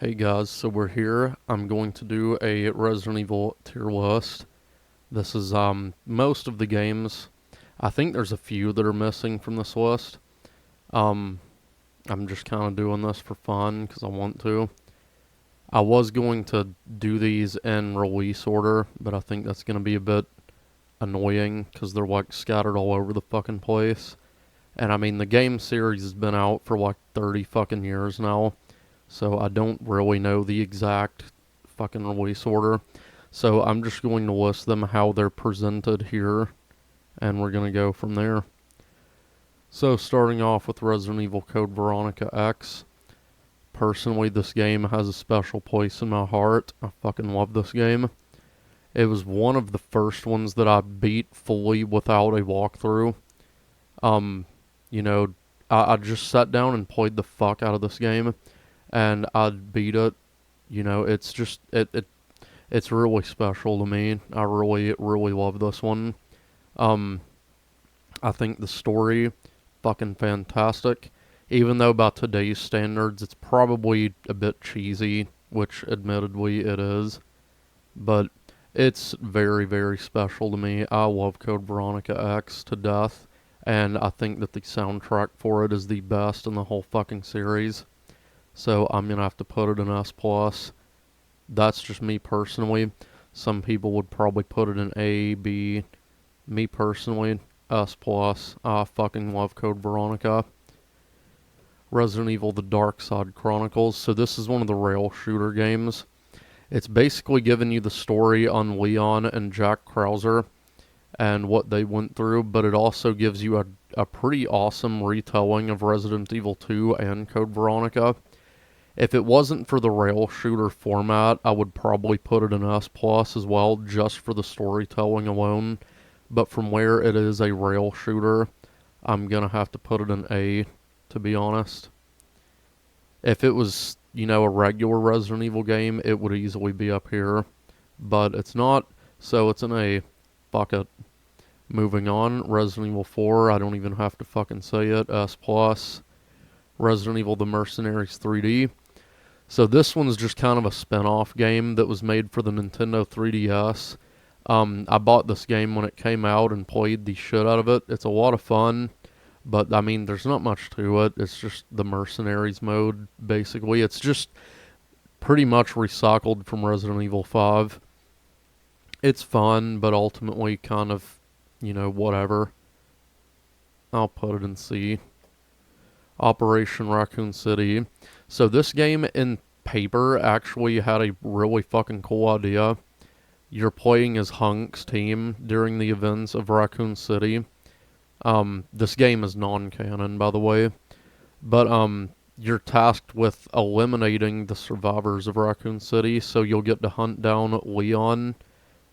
Hey guys, so we're here. I'm going to do a Resident Evil tier list. This is most of the games. I think there's a few that are missing from this list. Um I'm just kind of doing this for fun cuz I want to. I was going to do these in release order, but I think that's going to be a bit annoying cuz they're like scattered all over the fucking place. And I mean the game series has been out for like 30 fucking years now. So I don't really know the exact fucking release order. So I'm just going to list them how they're presented here, and we're going to go from there. So starting off with Resident Evil Code Veronica X. Personally, this game has a special place in my heart. I fucking love this game. It was one of the first ones that I beat fully without a walkthrough. Um, you know, I just sat down and played the fuck out of this game, and I beat it. It's just it's really special to me. I really love this one. Um, I think the story fucking fantastic. Even though by today's standards it's probably a bit cheesy, which admittedly it is, but it's very special to me. I love Code Veronica X to death, and I think that the soundtrack for it is the best in the whole fucking series. So I'm gonna have to put it in S plus. That's just me personally. Some people would probably put it in A, B. Me personally, S plus. I fucking love Code Veronica. Resident Evil: The Dark Side Chronicles. So this is one of the rail shooter games. It's basically giving you the story on Leon and Jack Krauser and what they went through, but it also gives you a pretty awesome retelling of Resident Evil 2 and Code Veronica. If it wasn't for the rail shooter format, I would probably put it in S plus as well, just for the storytelling alone. But from where it is a rail shooter, I'm gonna have to put it in A, to be honest. If it was, a regular Resident Evil game, it would easily be up here. But it's not, so it's in A. Fuck it. Moving on, Resident Evil 4, I don't even have to fucking say it, S plus. Resident Evil The Mercenaries 3D. So this one's just kind of a spin-off game that was made for the Nintendo 3DS. I bought this game when it came out and played the shit out of it. It's a lot of fun, but I mean, there's not much to it. It's just the Mercenaries mode, basically. It's just pretty much recycled from Resident Evil 5. It's fun, but ultimately kind of, whatever. I'll put it in C. Operation Raccoon City. So this game in paper actually had a really fucking cool idea. You're playing as Hunk's team during the events of Raccoon City. This game is non-canon, by the way, but you're tasked with eliminating the survivors of Raccoon City, so you'll get to hunt down Leon,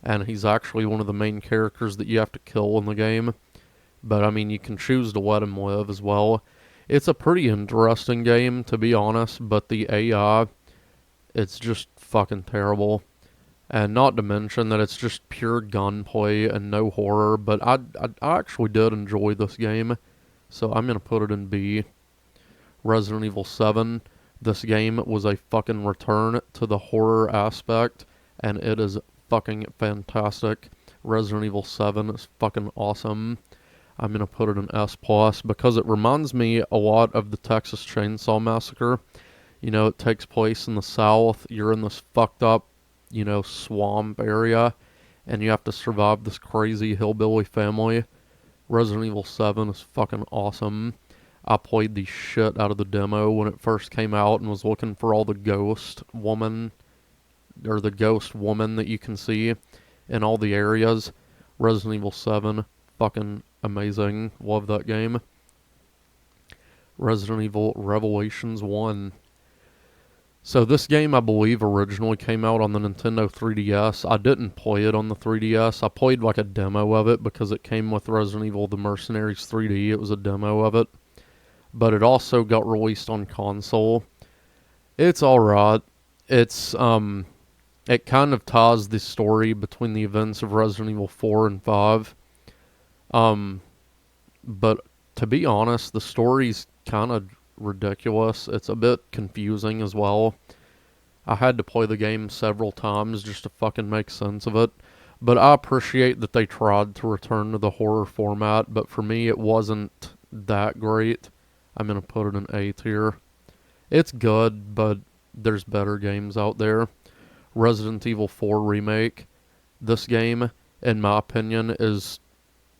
and he's actually one of the main characters that you have to kill in the game. But I mean, you can choose to let him live as well. It's a pretty interesting game, to be honest, but the AI, it's just fucking terrible. And not to mention that it's just pure gunplay and no horror, but I actually did enjoy this game, so I'm going to put it in B. Resident Evil 7. This game was a fucking return to the horror aspect, and it is fucking fantastic. Resident Evil 7 is fucking awesome. I'm going to put it in S plus because it reminds me a lot of the Texas Chainsaw Massacre. It takes place in the South. You're in this fucked up, swamp area, and you have to survive this crazy hillbilly family. Resident Evil 7 is fucking awesome. I played the shit out of the demo when it first came out and was looking for all the ghost woman, or the ghost woman that you can see in all the areas. Resident Evil 7, fucking amazing. Love that game. Resident Evil Revelations 1. So this game, I believe, originally came out on the Nintendo 3DS. I didn't play it on the 3DS. I played like a demo of it because it came with Resident Evil The Mercenaries 3D. It was a demo of it. But it also got released on console. It's alright. It kind of ties the story between the events of Resident Evil 4 and 5. But to be honest, the story's kind of ridiculous. It's a bit confusing as well. I had to play the game several times just to fucking make sense of it. But I appreciate that they tried to return to the horror format, but for me it wasn't that great. I'm gonna put it in A tier. It's good, but there's better games out there. Resident Evil 4 Remake. This game, in my opinion, is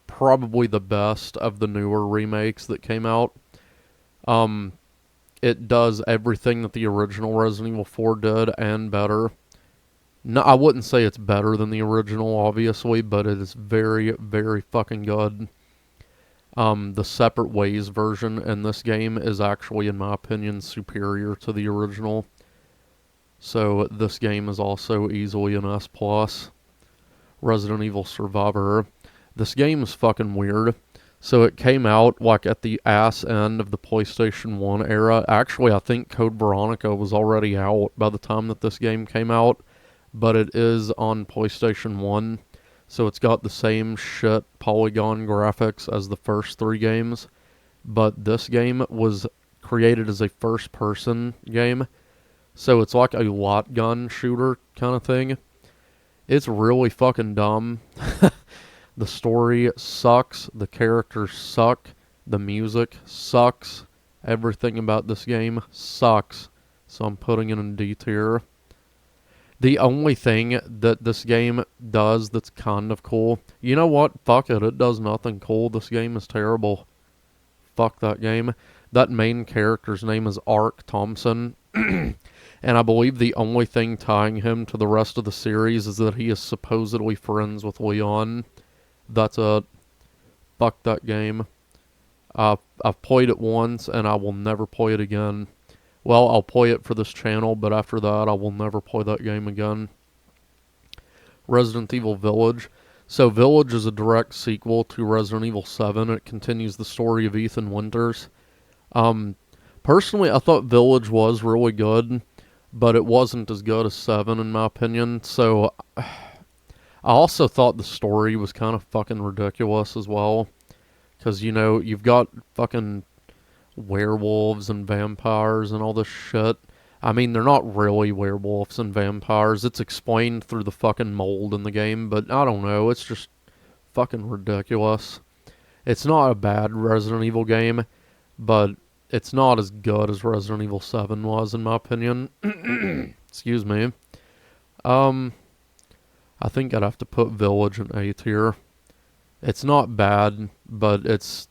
probably the best of the newer remakes that came out. Um, it does everything that the original Resident Evil 4 did and better. No, I wouldn't say it's better than the original, obviously, but it is very, very fucking good. The Separate Ways version in this game is actually, in my opinion, superior to the original. So this game is also easily an S+. Resident Evil Survivor. This game is fucking weird. So it came out like at the ass end of the PlayStation 1 era. Actually, I think Code Veronica was already out by the time that this game came out, but it is on PlayStation 1. So it's got the same shit polygon graphics as the first three games, but this game was created as a first-person game. So it's like a lot gun shooter kind of thing. It's really fucking dumb. The story sucks. The characters suck. The music sucks. Everything about this game sucks. So I'm putting it in D tier. The only thing that this game does that's kind of cool... You know what? Fuck it. It does nothing cool. This game is terrible. Fuck that game. That main character's name is Ark Thompson. And I believe the only thing tying him to the rest of the series is that he is supposedly friends with Leon. That's it. Fuck that game. I've played it once and I will never play it again. Well, I'll play it for this channel, but after that I will never play that game again. Resident Evil Village. So Village is a direct sequel to Resident Evil 7. It continues the story of Ethan Winters. Personally, I thought Village was really good, but it wasn't as good as 7 in my opinion. So I also thought the story was kind of fucking ridiculous as well. Because, you know, you've got fucking werewolves and vampires and all this shit. I mean, they're not really werewolves and vampires. It's explained through the fucking mold in the game, but I don't know. It's just fucking ridiculous. It's not a bad Resident Evil game, but it's not as good as Resident Evil 7 was, in my opinion. Excuse me. I think I'd have to put Village in A tier. It's not bad, but it's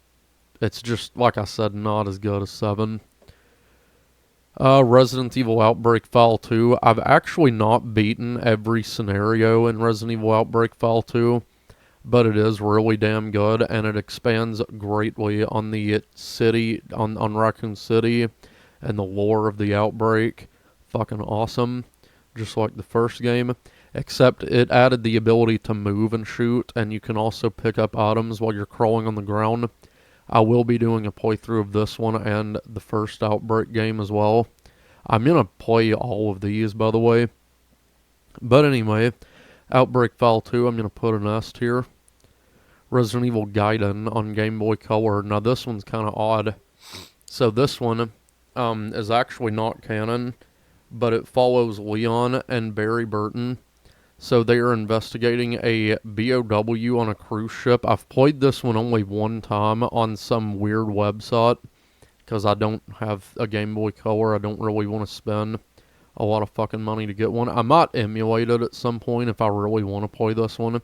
just, like I said, not as good as 7. Resident Evil Outbreak File 2. I've actually not beaten every scenario in Resident Evil Outbreak File 2, but it is really damn good, and it expands greatly on the city, on Raccoon City, and the lore of the Outbreak. Fucking awesome. Just like the first game. Except it added the ability to move and shoot, and you can also pick up items while you're crawling on the ground. I will be doing a playthrough of this one and the first Outbreak game as well. I'm going to play all of these, by the way. But anyway, Outbreak File 2, I'm going to put an S tier. Resident Evil Gaiden on Game Boy Color. Now this one's kind of odd. So this one is actually not canon, but it follows Leon and Barry Burton. So they are investigating a BOW on a cruise ship. I've played this one only one time on some weird website because I don't have a Game Boy Color. I don't really want to spend a lot of fucking money to get one. I might emulate it at some point if I really want to play this one.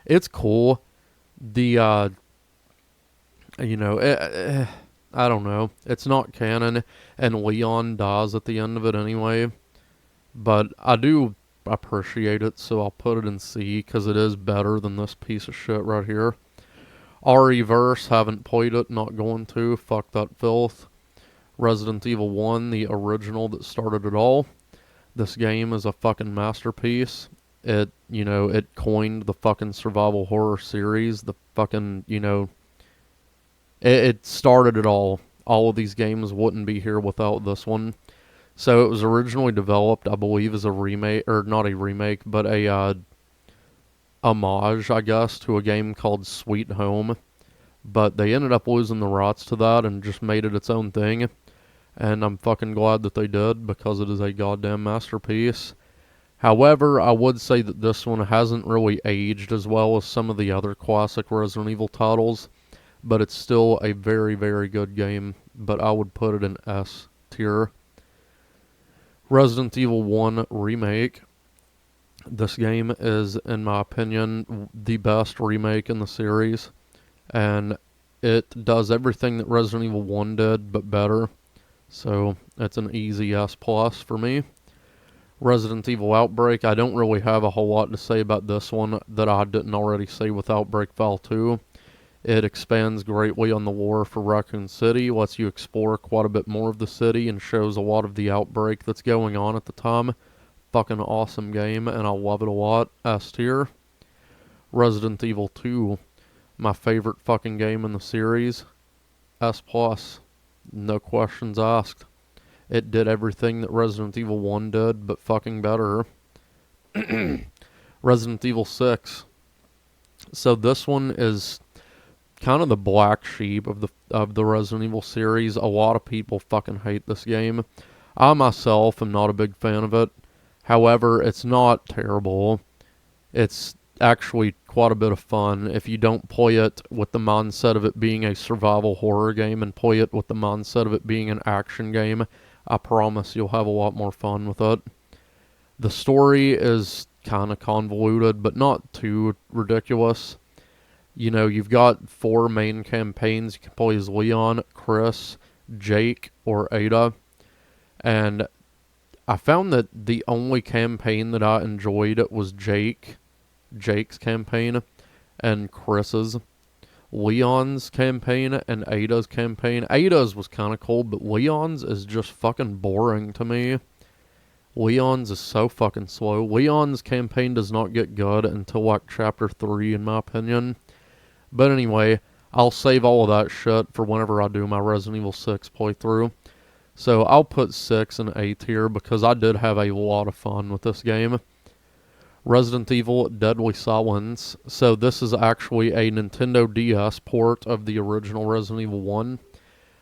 It's cool. The, you know, I don't know. It's not canon, and Leon dies at the end of it anyway. But I do appreciate it, so I'll put it in C because it is better than this piece of shit right here. RE-Verse, haven't played it, not going to. Fuck that filth. Resident Evil 1, the original that started it all. This game is a fucking masterpiece. It, you know, it coined the fucking survival horror series. The fucking, you know, it started it all. All of these games wouldn't be here without this one. So it was originally developed, I believe, as a remake, or not a remake, but a homage, I guess, to a game called Sweet Home. But they ended up losing the rights to that and just made it its own thing. and I'm fucking glad that they did because it is a goddamn masterpiece. However, I would say that this one hasn't really aged as well as some of the other classic Resident Evil titles, but it's still a very, very good game, but I would put it in S tier. Resident Evil 1 Remake. This game is, in my opinion, the best remake in the series, and it does everything that Resident Evil 1 did, but better. So it's an easy S plus for me. Resident Evil Outbreak, I don't really have a whole lot to say about this one that I didn't already say with Outbreak File 2. It expands greatly on the lore for Raccoon City, lets you explore quite a bit more of the city, and shows a lot of the outbreak that's going on at the time. Fucking awesome game, and I love it a lot. S tier. Resident Evil 2, my favorite fucking game in the series. S plus. No questions asked. It did everything that Resident Evil 1 did, but fucking better. Resident Evil 6. So this one is kind of the black sheep of the Resident Evil series. A lot of people fucking hate this game. I myself am not a big fan of it. However, it's not terrible. It's actually quite a bit of fun if you don't play it with the mindset of it being a survival horror game and play it with the mindset of it being an action game. I promise you'll have a lot more fun with it. The story is kind of convoluted, but not too ridiculous. You know, you've got 4 main campaigns. You can play as Leon, Chris, Jake, or Ada. And I found that the only campaign that I enjoyed was Jake's campaign, and Chris's. Leon's campaign and Ada's campaign. Ada's was kind of cool, but Leon's is just fucking boring to me. Leon's is so fucking slow. Leon's campaign does not get good until like chapter 3 in my opinion. But anyway, I'll save all of that shit for whenever I do my Resident Evil 6 playthrough. So I'll put 6 in A tier because I did have a lot of fun with this game. Resident Evil Deadly Silence. So this is actually a Nintendo DS port of the original Resident Evil 1.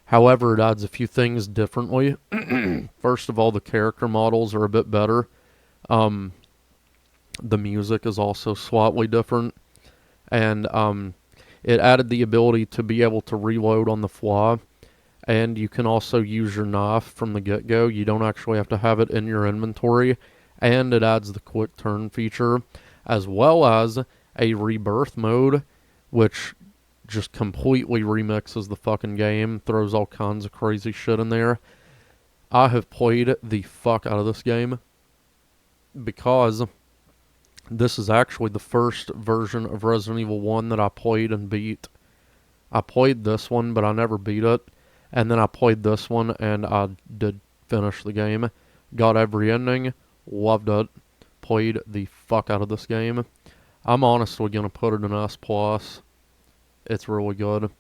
However, it adds a few things differently. First of all, the character models are a bit better. The music is also slightly different. And it added the ability to be able to reload on the fly. And you can also use your knife from the get-go. You don't actually have to have it in your inventory. And it adds the quick turn feature, as well as a rebirth mode, which just completely remixes the fucking game, throws all kinds of crazy shit in there. I have played the fuck out of this game because this is actually the first version of Resident Evil 1 that I played and beat. I played this one, but I never beat it. And then I played this one, and I did finish the game. Got every ending. Loved it. Played the fuck out of this game. I'm honestly going to put it in S+. It's really good.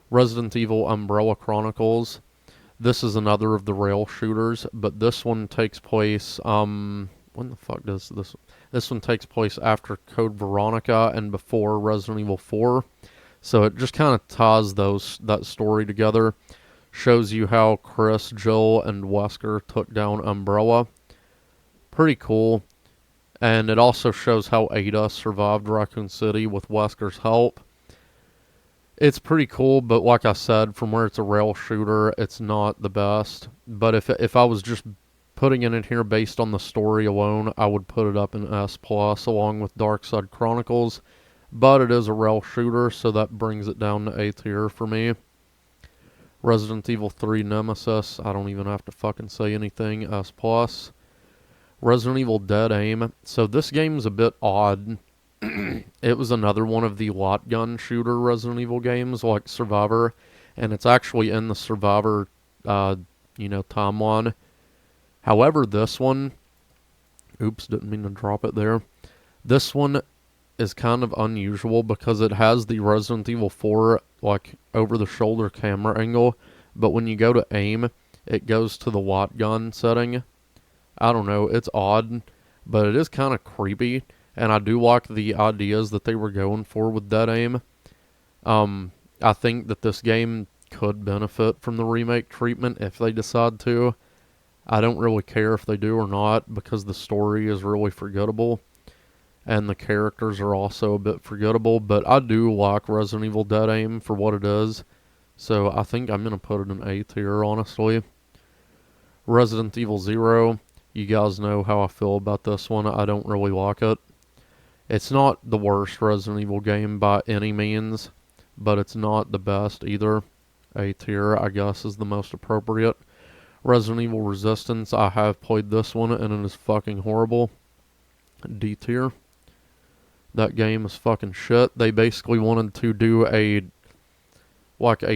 Resident Evil Umbrella Chronicles. This is another of the rail shooters, but this one takes place, when the fuck does this? This one takes place after Code Veronica and before Resident Evil 4. So it just kind of ties that story together. Shows you how Chris, Jill, and Wesker took down Umbrella. Pretty cool. And it also shows how Ada survived Raccoon City with Wesker's help. It's pretty cool, but like I said, from where it's a rail shooter, it's not the best. But if I was just putting it in here based on the story alone, I would put it up in S+, along with Darkside Chronicles. But it is a rail shooter, so that brings it down to A tier for me. Resident Evil 3 Nemesis, I don't even have to fucking say anything, S+. Resident Evil Dead Aim. So this game's a bit odd. It was another one of the lot gun shooter Resident Evil games, like Survivor, and it's actually in the Survivor, timeline. However, this one, oops, didn't mean to drop it there. This one is kind of unusual because it has the Resident Evil 4, like, over-the-shoulder camera angle, but when you go to aim, it goes to the lot gun setting. I don't know, it's odd, but it is kind of creepy, and I do like the ideas that they were going for with Dead Aim. I think that this game could benefit from the remake treatment if they decide to. I don't really care if they do or not because the story is really forgettable and the characters are also a bit forgettable, but I do like Resident Evil Dead Aim for what it is, so I think I'm going to put it in A tier, honestly. Resident Evil 0, you guys know how I feel about this one. I don't really like it. It's not the worst Resident Evil game by any means, but it's not the best either. A tier, I guess, is the most appropriate. Resident Evil Resistance, I have played this one and it is fucking horrible. D tier. That game is fucking shit. They basically wanted to do a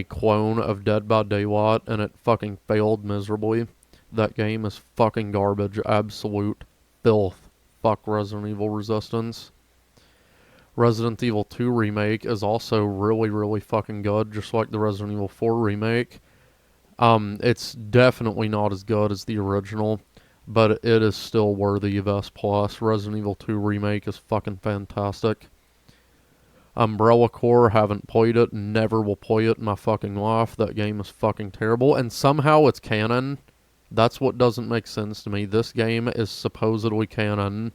clone of Dead by Daylight and it fucking failed miserably. That game is fucking garbage. Absolute filth. Fuck Resident Evil Resistance. Resident Evil 2 Remake is also really, really fucking good, just like the Resident Evil 4 Remake. It's definitely not as good as the original, but it is still worthy of S+. Resident Evil 2 Remake is fucking fantastic. Umbrella Corps, haven't played it, never will play it in my fucking life. That game is fucking terrible, and somehow it's canon. That's what doesn't make sense to me. This game is supposedly canon.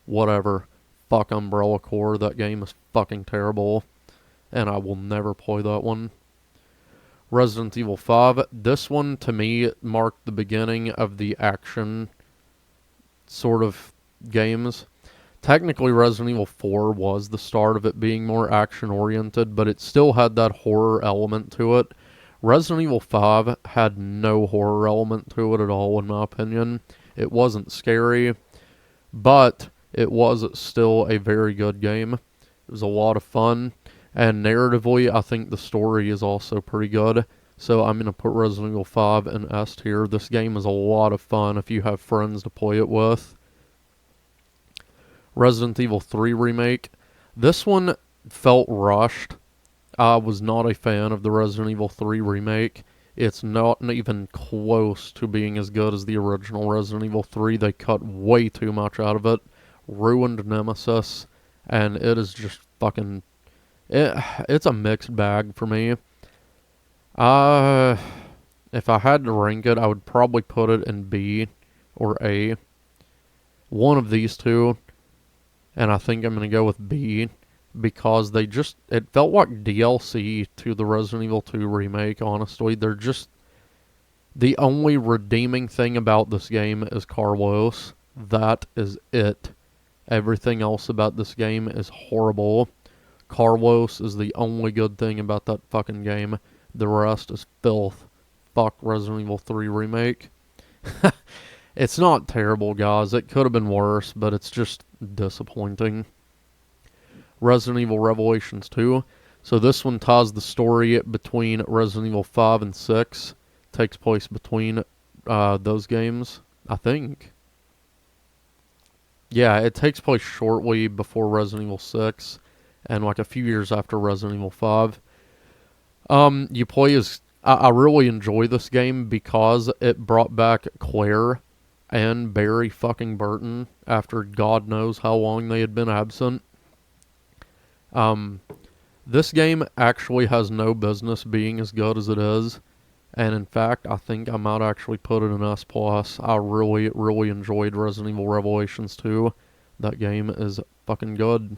Whatever. Fuck Umbrella Corps, that game is fucking terrible, and I will never play that one. Resident Evil 5, this one to me marked the beginning of the action sort of games. Technically Resident Evil 4 was the start of it being more action oriented, but it still had that horror element to it. Resident Evil 5 had no horror element to it at all, in my opinion. It wasn't scary, but it was still a very good game. It was a lot of fun. And narratively, I think the story is also pretty good. So I'm going to put Resident Evil 5 in S tier. This game is a lot of fun if you have friends to play it with. Resident Evil 3 Remake. This one felt rushed. I was not a fan of the Resident Evil 3 Remake. It's not even close to being as good as the original Resident Evil 3. They cut way too much out of it. Ruined Nemesis. And it is just fucking... It's a mixed bag for me. If I had to rank it, I would probably put it in B or A. One of these two. And I think I'm going to go with B. Because it felt like DLC to the Resident Evil 2 remake, honestly. They're just... The only redeeming thing about this game is Carlos. That is it. Everything else about this game is horrible. Carlos is the only good thing about that fucking game. The rest is filth. Fuck Resident Evil 3 Remake. It's not terrible, guys. It could have been worse, but it's just disappointing. Resident Evil Revelations 2. So this one ties the story between Resident Evil 5 and 6. Takes place between those games, I think. Yeah, it takes place shortly before Resident Evil 6 and like a few years after Resident Evil 5. You play as... I really enjoy this game because it brought back Claire and Barry fucking Burton after God knows how long they had been absent. This game actually has no business being as good as it is. And in fact, I think I might actually put it in S+. I really, really enjoyed Resident Evil Revelations 2. That game is fucking good.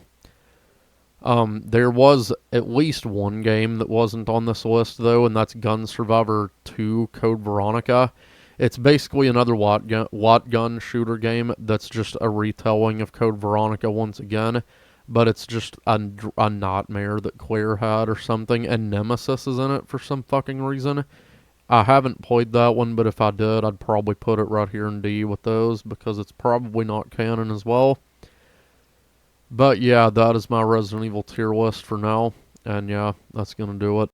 There was at least one game that wasn't on this list, though, and that's Gun Survivor 2 Code Veronica. It's basically another lot gun shooter game that's just a retelling of Code Veronica once again, but it's just a nightmare that Claire had or something, and Nemesis is in it for some fucking reason. I haven't played that one, but if I did, I'd probably put it right here in D with those, because it's probably not canon as well. But yeah, that is my Resident Evil tier list for now, and yeah, that's gonna do it.